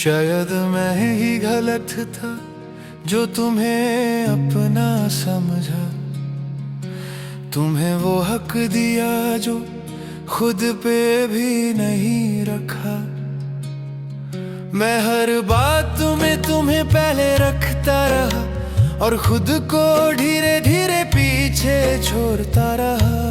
शायद मैं ही गलत था जो तुम्हें अपना समझा, तुम्हें वो हक दिया जो खुद पे भी नहीं रखा। मैं हर बात में तुम्हें पहले रखता रहा और खुद को धीरे धीरे पीछे छोड़ता रहा।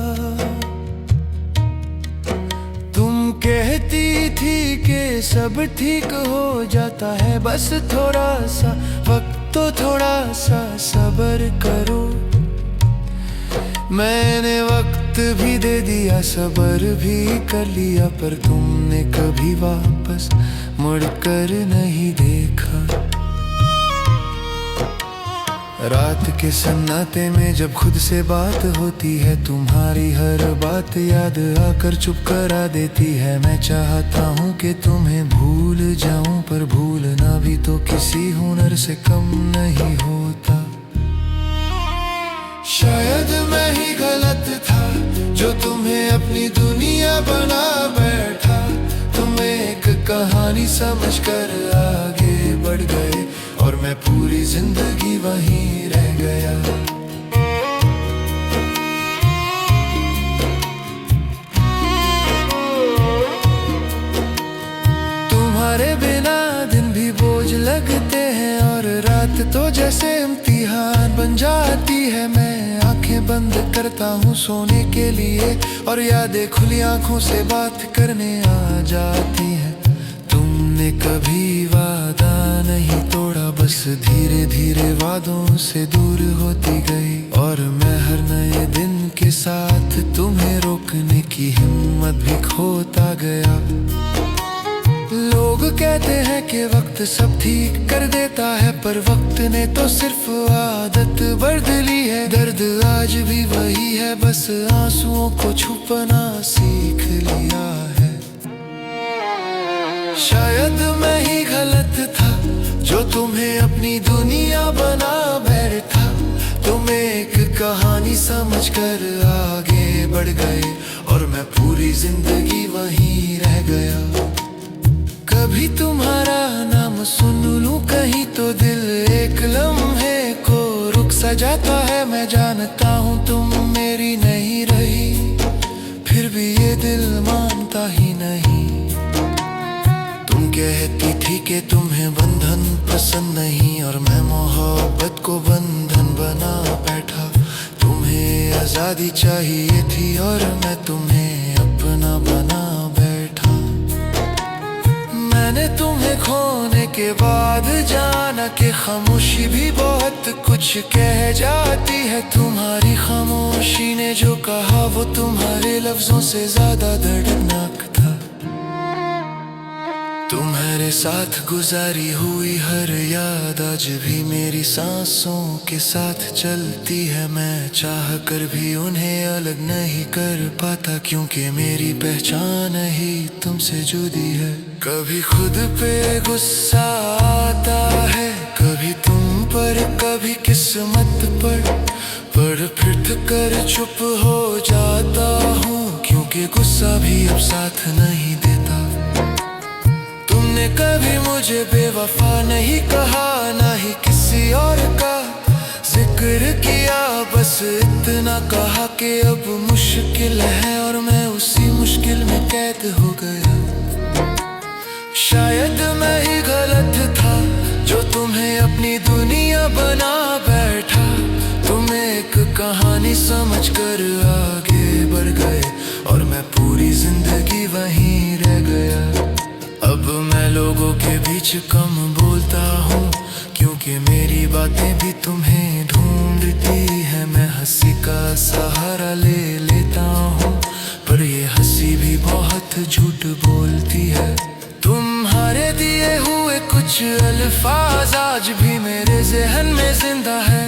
तुम कहती थी कि सब ठीक हो जाता है, बस थोड़ा सा वक्त, तो थोड़ा सा सब्र करो। मैंने वक्त भी दे दिया, सब्र भी कर लिया, पर तुमने कभी वापस मुड़कर नहीं देखा। रात के सन्नाटे में जब खुद से बात होती है, तुम्हारी हर बात याद आकर चुप करा देती है। मैं चाहता हूँ कि तुम्हें भूल जाऊं, पर भूलना भी तो किसी हुनर से कम नहीं होता। शायद मैं ही गलत था जो तुम्हें अपनी दुनिया बना बैठा। तुम एक कहानी समझकर आगे बढ़ गए और मैं पूरी जिंदगी वहीं रह गया। तुम्हारे बिना दिन भी बोझ लगते हैं और रात तो जैसे इम्तिहान बन जाती है। मैं आंखें बंद करता हूँ सोने के लिए और यादें खुली आंखों से बात करने आ जाती हैं। तुमने कभी वादा नहीं तोड़ा, बस धीरे धीरे वादों से दूर होती गई और मैं हर नए दिन के साथ तुम्हें रोकने की हिम्मत भी खोता गया। लोग कहते हैं कि वक्त सब ठीक कर देता है, पर वक्त ने तो सिर्फ आदत बदली है। दर्द आज भी वही है, बस आंसुओं को छुपना सीख लिया है। शायद मैं ही गलत था जो तुम्हें अपनी दुनिया बना बैठा। तुम एक कहानी समझकर आगे बढ़ गए और मैं पूरी जिंदगी वहीं रह गया। कभी तुम्हारा नाम सुन लूं कहीं तो दिल एक लम्हे को रुक सा जाता है। मैं जानता हूँ तुम मेरी नहीं रही, फिर भी ये दिल मानता ही नहीं। तुम कहती थी कि तुम्हें बंधन पसंद नहीं और मैं मोहब्बत को बंधन बना बैठा। तुम्हें आजादी चाहिए थी और मैं तुम्हें अपना बना बैठा। मैंने तुम्हें खोने के बाद जाना कि खामोशी भी बहुत कुछ कह जाती है। तुम्हारी खामोशी ने जो कहा वो तुम्हारे लफ्जों से ज्यादा दर्दनाक था। तुम्हारे साथ गुजारी हुई हर याद आज भी मेरी सांसों के साथ चलती है। मैं चाह कर भी उन्हें अलग नहीं कर पाता, क्योंकि मेरी पहचान ही तुमसे जुदी है। कभी खुद पे गुस्सा आता है, कभी तुम पर, कभी किस्मत पर फिर कर चुप हो जाता हूँ, क्योंकि गुस्सा भी अब साथ नहीं देता। तुमने कभी मुझे बेवफा नहीं कहा, ना ही किसी और का जिक्र किया। बस इतना कहा कि अब मुश्किल है और मैं उसी मुश्किल में कैद हो गया। शायद मैं ही गलत था जो तुम्हें अपनी दुनिया बना बैठा। तुम एक कहानी समझकर आगे बढ़ गए और मैं पूरी जिंदगी वहीं रह गया। अब मैं लोगों के बीच कम बोलता हूँ, क्योंकि मेरी बातें भी तुम्हें ढूंढती है। मैं हंसी का सहारा ले लेता हूँ, पर ये हंसी भी बहुत झूठ बोलती है। तुम्हारे दिए हुए कुछ अल्फाज आज भी मेरे ज़हन में जिंदा है।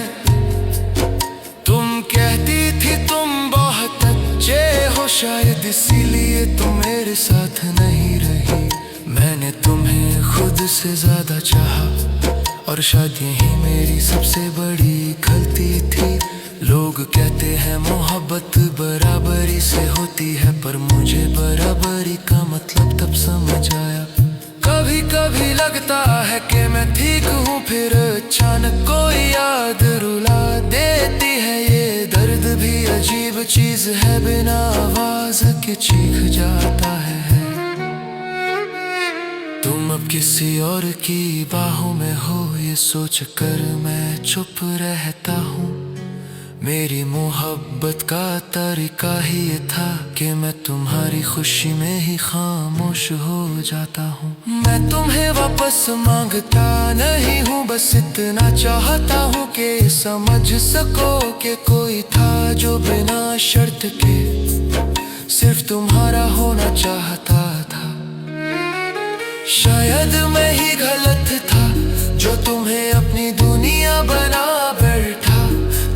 तुम कहती थी तुम बहुत अच्छे हो, शायद इसीलिए तुम मेरे साथ नहीं रही। मैंने तुम्हें खुद से ज्यादा चाहा और शायद यही मेरी सबसे बड़ी गलती थी। लोग कहते हैं मोहब्बत बराबरी से होती है, पर मुझे बराबरी का मतलब तब समझ आया। कभी कभी लगता है कि मैं ठीक हूँ, फिर अचानक कोई याद रुला देती है। ये दर्द भी अजीब चीज है, बिना आवाज के चीख जाता है। तुम अब किसी और की बाहों में हो, ये सोच कर मैं चुप रहता हूँ। मेरी मोहब्बत का तरीका ही ये था कि मैं तुम्हारी खुशी में ही खामोश हो जाता हूँ। मैं तुम्हें वापस मांगता नहीं हूँ, बस इतना चाहता हूँ कि समझ सको कि कोई था जो बिना शर्त के सिर्फ तुम्हारा होना चाहता था। शायद मैं ही गलत था जो तुम्हें अपनी दुनिया बना बैठा।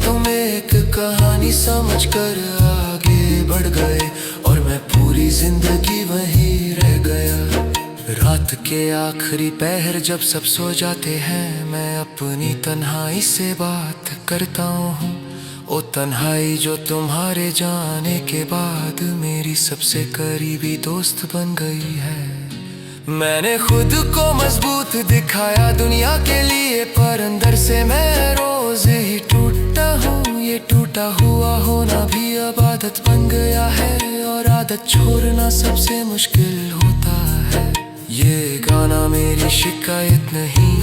तुम एक कहानी समझकर आगे बढ़ गए और मैं पूरी जिंदगी वहीं रह गया। रात के आखिरी पहर जब सब सो जाते हैं, मैं अपनी तन्हाई से बात करता हूँ। ओ तन्हाई जो तुम्हारे जाने के बाद मेरी सबसे करीबी दोस्त बन गई है। मैंने खुद को मजबूत दिखाया दुनिया के लिए, पर अंदर से मैं रोज ही टूटा हूँ। ये टूटा हुआ होना भी अब आदत बन गया है, और आदत छोड़ना सबसे मुश्किल होता है। ये गाना मेरी शिकायत नहीं,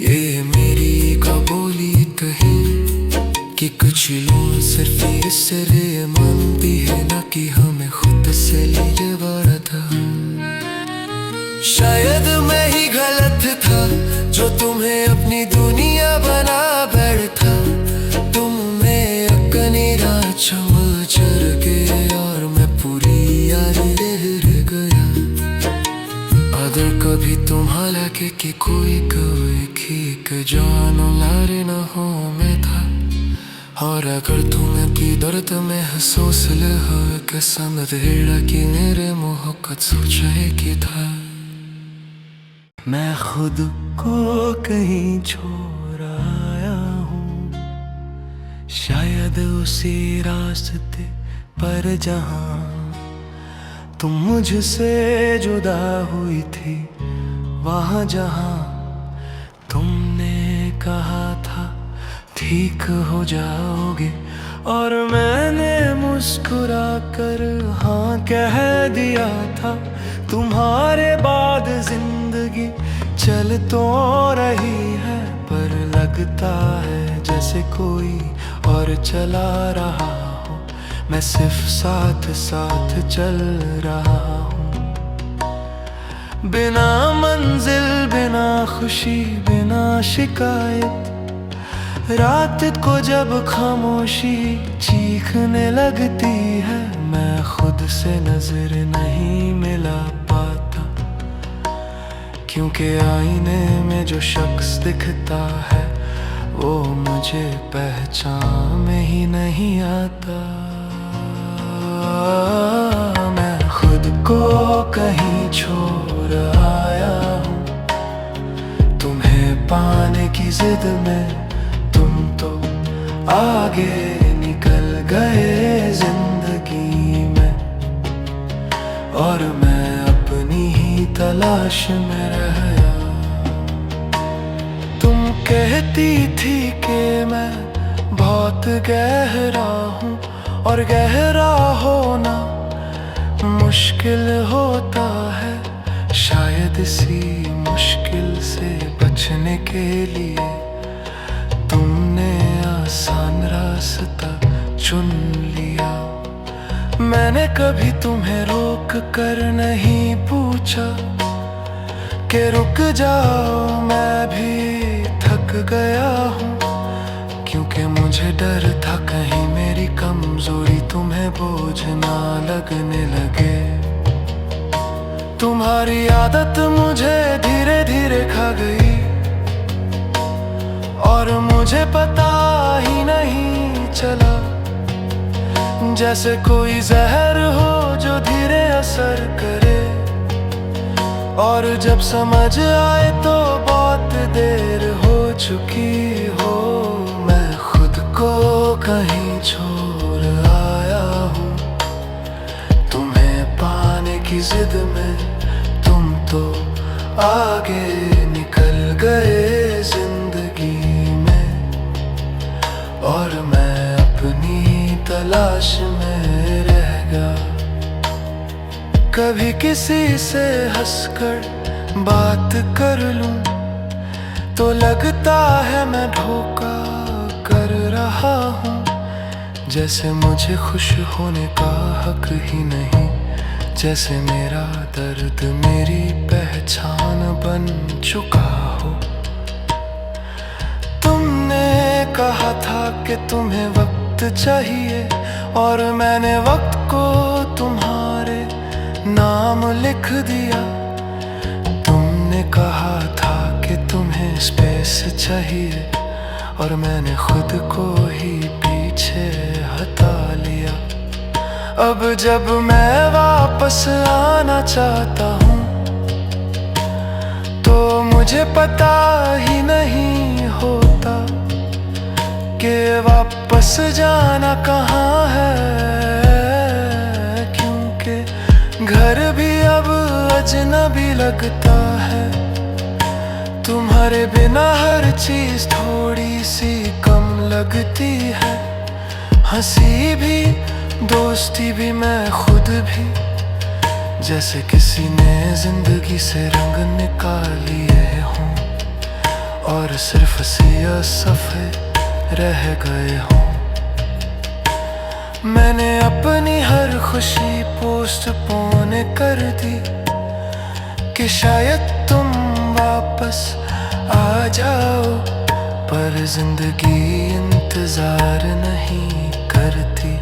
ये मेरी कबूली कहीं कि कुछ लोग सिर्फ इसलिए मानती है ना कि हमें खुद से लिए बरता। शायद मैं ही गलत था जो तुम्हें अपनी दुनिया बना बैठा। तुम में अकनीरा चमचर के और मैं पूरी यारी रह गया। अगर कभी तुम्हारा लगे कि कोई की जानो लारे न हो मैं था, और अगर तुम्हें भी दर्द महसूस ले हो कसम देड़ा कि मेरे मोहब्बत सोचा कि था। मैं खुद को कहीं छोड़ आया हूँ, शायद उसी रास्ते पर जहाँ तुम मुझसे जुदा हुई थी। वहाँ जहाँ तुमने कहा था ठीक हो जाओगे, और मैंने मुस्कुरा कर हाँ कह दिया था। तुम्हारे बाद जिंदगी चल तो रही है, पर लगता है जैसे कोई और चला रहा हो। मैं सिर्फ साथ साथ चल रहा हूँ, बिना मंजिल, बिना खुशी, बिना शिकायत। रात को जब खामोशी चीखने लगती है, मैं खुद से नजर नहीं मिला पाता, क्योंकि आईने में जो शख्स दिखता है वो मुझे पहचान में ही नहीं आता। मैं खुद को कहीं छोड़ आया हूँ, तुम्हें पाने की जिद में तुम तो आगे निकल गए जिंदगी में, और मैं अपनी ही तलाश में रह गया। तुम कहती थी कि मैं बहुत गहरा हूँ, और गहरा होना मुश्किल होता है। शायद इसी मुश्किल से बचने के लिए तुमने आसान रास्ता चुन लिया। मैंने कभी तुम्हें रोक कर नहीं पूछा कि रुक जाओ, मैं भी थक गया हूँ, क्योंकि मुझे डर था कहीं मेरी कमजोरी तुम्हें बोझ ना लगने लगे। तुम्हारी आदत मुझे धीरे धीरे खा गई, और मुझे पता ही नहीं चला, जैसे कोई जहर हो जो धीरे असर करे, और जब समझ आए तो बहुत देर हो चुकी हो। मैं खुद को कहीं छोड़ आया हूँ, तुम्हें पाने की जिद में तुम तो आगे निकल गए जिंदगी में, और मैं अपनी तलाश में रह गया। कभी किसी से हंसकर बात कर लूं तो लगता है मैं धोखा कर रहा हूँ, जैसे मुझे खुश होने का हक ही नहीं, जैसे मेरा दर्द मेरी पहचान बन चुका हो। तुमने कहा था कि तुम्हें वक्त चाहिए, और मैंने वक्त को तुम्हारे नाम लिख दिया। तुमने कहा था कि तुम्हें स्पेस चाहिए, और मैंने खुद को ही पीछे हटा लिया। अब जब मैं वापस आना चाहता हूँ तो मुझे पता ही नहीं होता कि वापस जाना कहाँ है, क्योंकि घर भी अब अजनबी लगता है। तुम्हारे बिना हर चीज थोड़ी सी कम लगती है, हंसी भी दोस्ती भी मैं खुद भी, जैसे किसी ने जिंदगी से रंग निकाल लिए हों और सिर्फ सिया सफ़े रह गए हों। मैंने अपनी हर खुशी पोस्टपोन कर दी कि शायद तुम वापस आ जाओ, पर जिंदगी इंतजार नहीं करती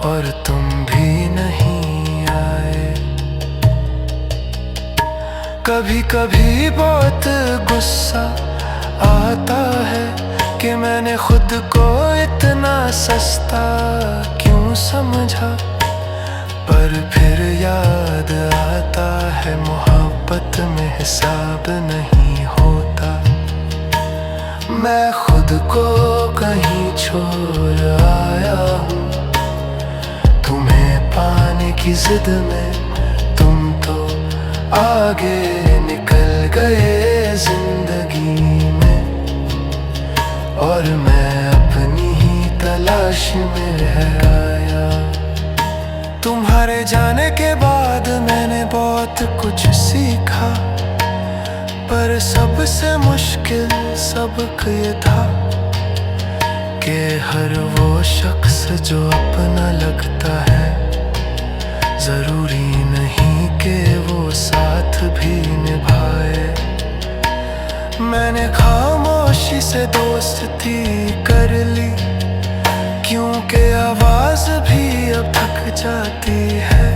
और तुम भी नहीं आए। कभी कभी बहुत गुस्सा आता है कि मैंने खुद को इतना सस्ता क्यों समझा, पर फिर याद आता है मोहब्बत में हिसाब नहीं होता। मैं खुद को कहीं छोड़ आया हूँ तुम्हें पाने की जिद में। तुम तो आगे निकल गए जिंदगी में, और मैं अपनी ही तलाश में रह आया। तुम्हारे जाने के बाद मैंने बहुत कुछ सीखा, पर सबसे मुश्किल सबक ये था कि हर वो शख्स जो अपना लगता है, जरूरी नहीं कि वो साथ भी निभाए। मैंने खामोशी से दोस्ती कर ली, क्योंकि आवाज भी अब थक जाती है।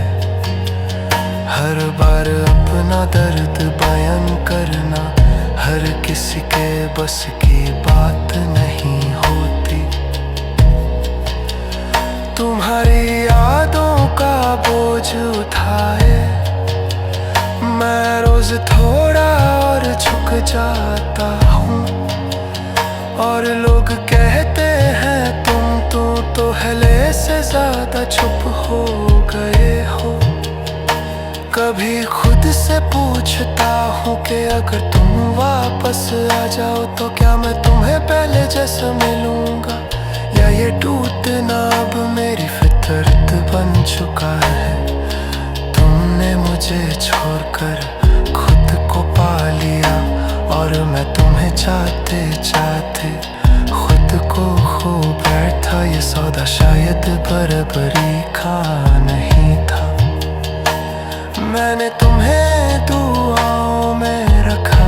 हर बार अपना दर्द बयान करना हर किसी के बस की बात नहीं होती। तुम्हारी यादों का बोझ उठाए मैं रोज थोड़ा और झुक जाता हूँ, और लोग कहते हैं तुम तो हले से ज्यादा चुप हो गए हो। कभी खुद से पूछता हूँ कि अगर तुम वापस आ जाओ तो क्या मैं तुम्हें पहले जैसा मिलूंगा, या ये टूटना अब मेरी फितरत बन चुका है। तुमने मुझे छोड़कर खुद को पा लिया, और मैं तुम्हें चाहते चाहते खुद को खो बैठा। ये सौदा शायद बराबरी का नहीं था। मैंने तुम्हें दुआओं में रखा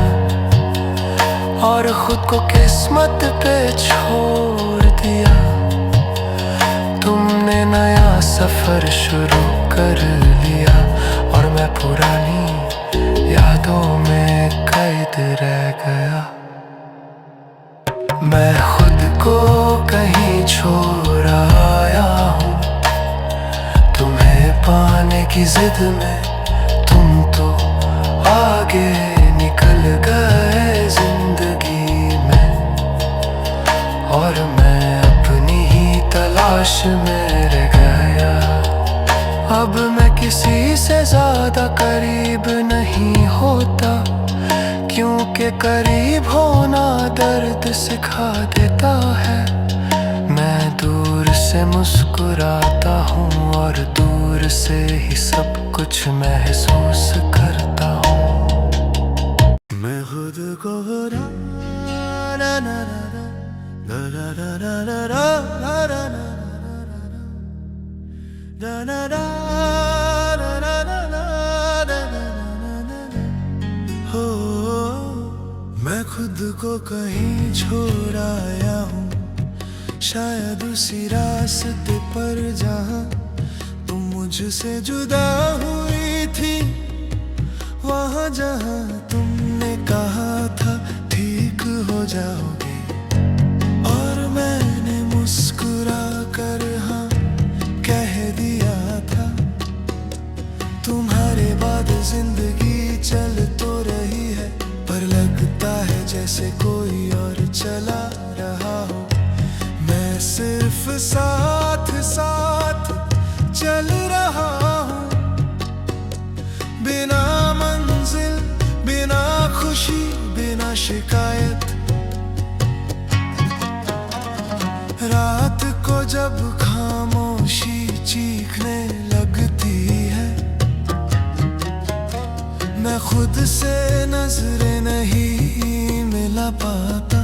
और खुद को किस्मत पे छोड़ दिया। तुमने नया सफर शुरू कर लिया, और मैं पुरानी यादों में कैद रह गया। मैं खुद को कहीं छोड़ आया हूँ तुम्हें पाने की जिद में। तुम तो आगे निकल गए जिंदगी में, और मैं अपनी ही तलाश में रह गया। अब मैं किसी से ज्यादा करीब नहीं होता, के करीब होना दर्द सिखा देता है। मैं दूर से मुस्कुराता हूँ और दूर से ही सब कुछ महसूस करता हूँ। मैं खुद को रा रा रा रा रा रा रा रा रा रा रा रा हो, मैं खुद को कहीं छोड़ आया हूँ, शायद उसी रास्ते पर जहाँ तुम मुझसे जुदा हुई थी, वहाँ जहाँ तुमने कहा था ठीक हो जाओगे, और मैंने मुस्कुरा कर हाँ कह दिया था। तुम्हारे बाद जिंदगी चल तो रही है, पर लगता है जैसे कोई और चला रहा हो। मैं सिर्फ साथ साथ चल रहा हूँ, बिना मंजिल, बिना खुशी, बिना शिकायत। रात को जब खामोशी चीखने लगती है, मैं खुद से नजरें नहीं मिला पाता,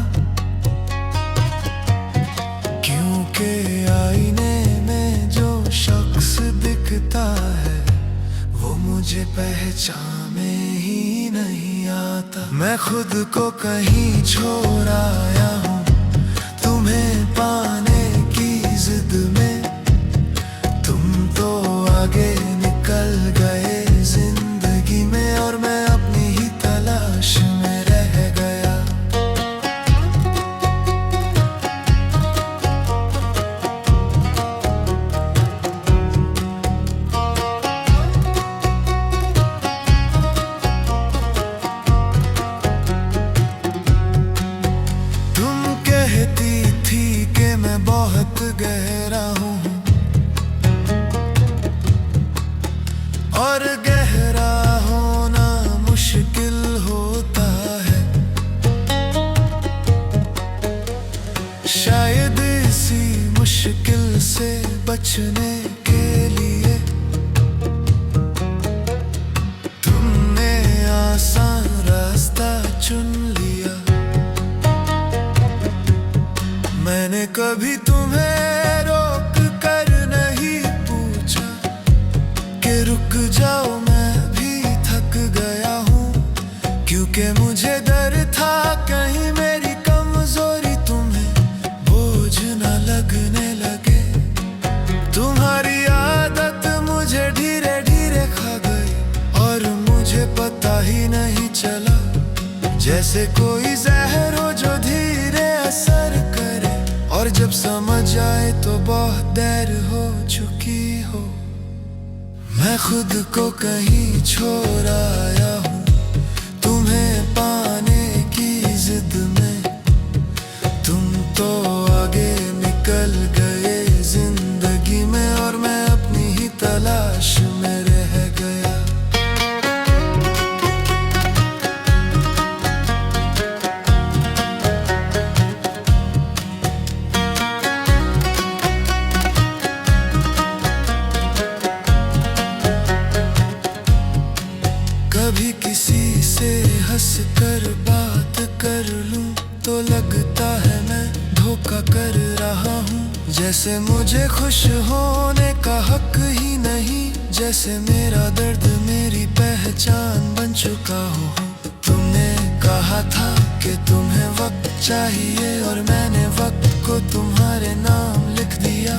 क्योंकि आईने में जो शख्स दिखता है वो मुझे पहचाने ही नहीं आता। मैं खुद को कहीं छोड़ आया हूँ, तुम्हें पाने की जिद में। तुम तो आगे निकल गए जिंदगी में, और मैं अपनी ही तलाश में रह गया। तुम कहती थी कि मैं बहुत गहरा हूँ, और गहरा होना मुश्किल होता है। शायद इसी मुश्किल से बचने के लिए तुमने आसान रास्ता चुन लिया। मैंने कभी तुम्हें रोक कर नहीं पूछा कि रुक जाओ, मैं भी थक गया हूँ, क्योंकि मुझे डर था कहीं मेरी कमजोरी तुम्हें बोझ न लगने लगे। तुम्हारी आदत मुझे धीरे धीरे खा गई, और मुझे पता ही नहीं चला, जैसे कोई जहर हो जो धीरे असर करे, और जब समझ आए तो बहुत देर हो चुकी हो। मैं खुद को कहीं छोड़ आया हूँ, तुम्हें पाने की जिद में। तुम तो आगे निकल गए जिंदगी में, और मैं अपनी ही तलाश में रह गया। कभी किसी से हंस कर बात कर लूं तो लगता है मैं धोखा कर रहा हूँ, जैसे मुझे खुश होने का हक ही नहीं, जैसे मेरा दर्द मेरी पहचान बन चुका हो। तुमने कहा था कि तुम्हें वक्त चाहिए, और मैंने वक्त को तुम्हारे नाम लिख दिया।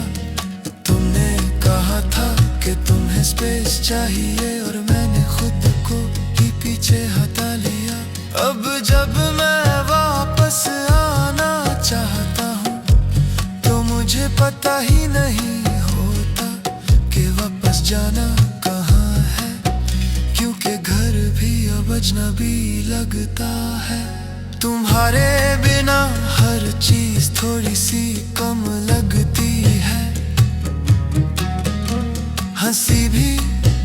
तुमने कहा था कि तुम्हें स्पेस चाहिए, और मैंने खुद को ही पीछे हटा लिया। अब जब मैं वापस आना चाहता हूँ तो मुझे पता ही नहीं होता कि वापस जाना कहाँ है, क्योंकि घर भी अब अजनबी लगता है। तुम्हारे बिना हर चीज थोड़ी सी कम लगती है, हंसी भी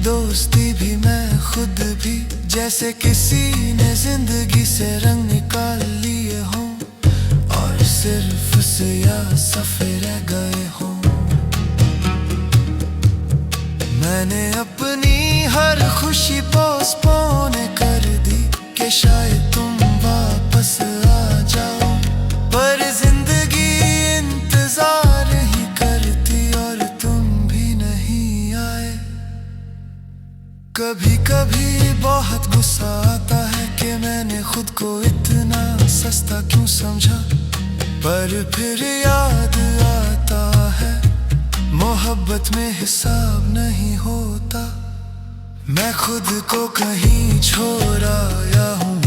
दोस्ती भी मैं खुद भी जैसे किसी ने जिंदगी से रंग निकाल लिए हों और सिर्फ सियाह सफ़े रह गए हों। मैंने अपनी हर खुशी पोस्टपोन कर दी कि शायद तुम वापस आ जाओ, पर जिंदगी इंतजार ही करती और तुम भी नहीं आए। कभी कभी बहुत गुस्सा आता है कि मैंने खुद को इतना सस्ता क्यों समझा, पर फिर याद आता है मोहब्बत में हिसाब नहीं होता। मैं खुद को कहीं छोड़ आया हूँ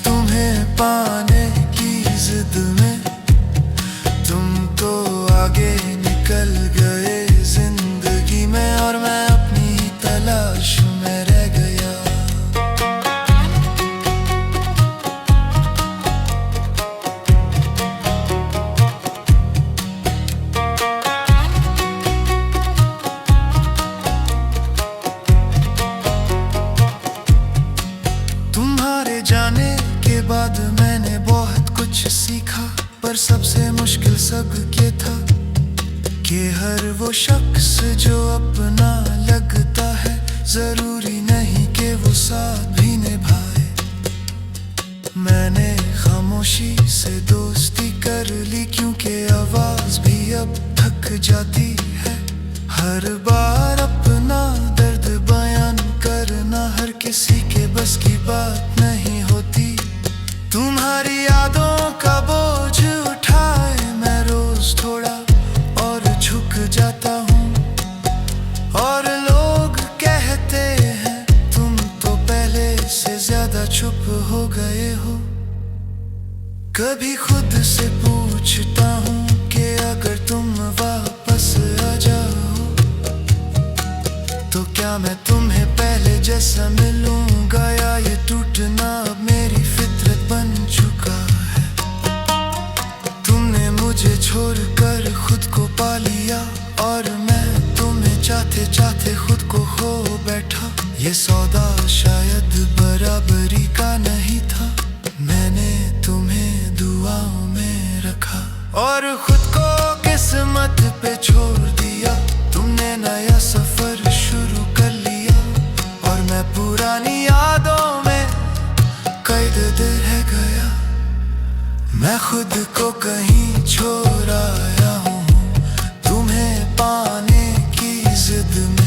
तुम्हें पाने की जिद में, तुम तो आगे निकल गए जिंदगी में और मैं अपनी ही तलाश में रह गया। तुम्हारे जाने के बाद मैंने बहुत कुछ सीखा, पर सबसे मुश्किल सब ये था कि हर वो शख्स जो अपना लगता है जरूरी नहीं कि वो साथ भी निभाए। मैंने खामोशी से दोस्ती कर ली क्योंकि आवाज भी अब थक जाती है। हर बार अपना दर्द बयान करना हर किसी के बस की बात नहीं होती। तुम्हारी यादों का बोझ उठाए मैं रोज थोड़ा और झुक जाता हूँ, और लोग कहते हैं तुम तो पहले से ज्यादा चुप हो गए हो। कभी खुद से पूछता हूँ कि अगर तुम वापस आ जाओ तो क्या मैं तुम्हें पहले जैसा मिलूंगा, या ये टूटना अब मेरी फितरत बन चुका है। तुमने मुझे छोड़कर खुद को पा लिया और मैं तुम्हें चाहते चाहते खुद को खो बैठा। ये सौदा शायद बराबरी का नहीं था, मैंने तुम्हें दुआओं में रखा और खुद को किस्मत पे छोड़ दिया। तुमने नया सफर शुरू कर लिया और मैं पुरानी यादों में कैद रह गया। मैं खुद को कहीं छोड़ आया हूँ तुम्हें पाने की जिद में।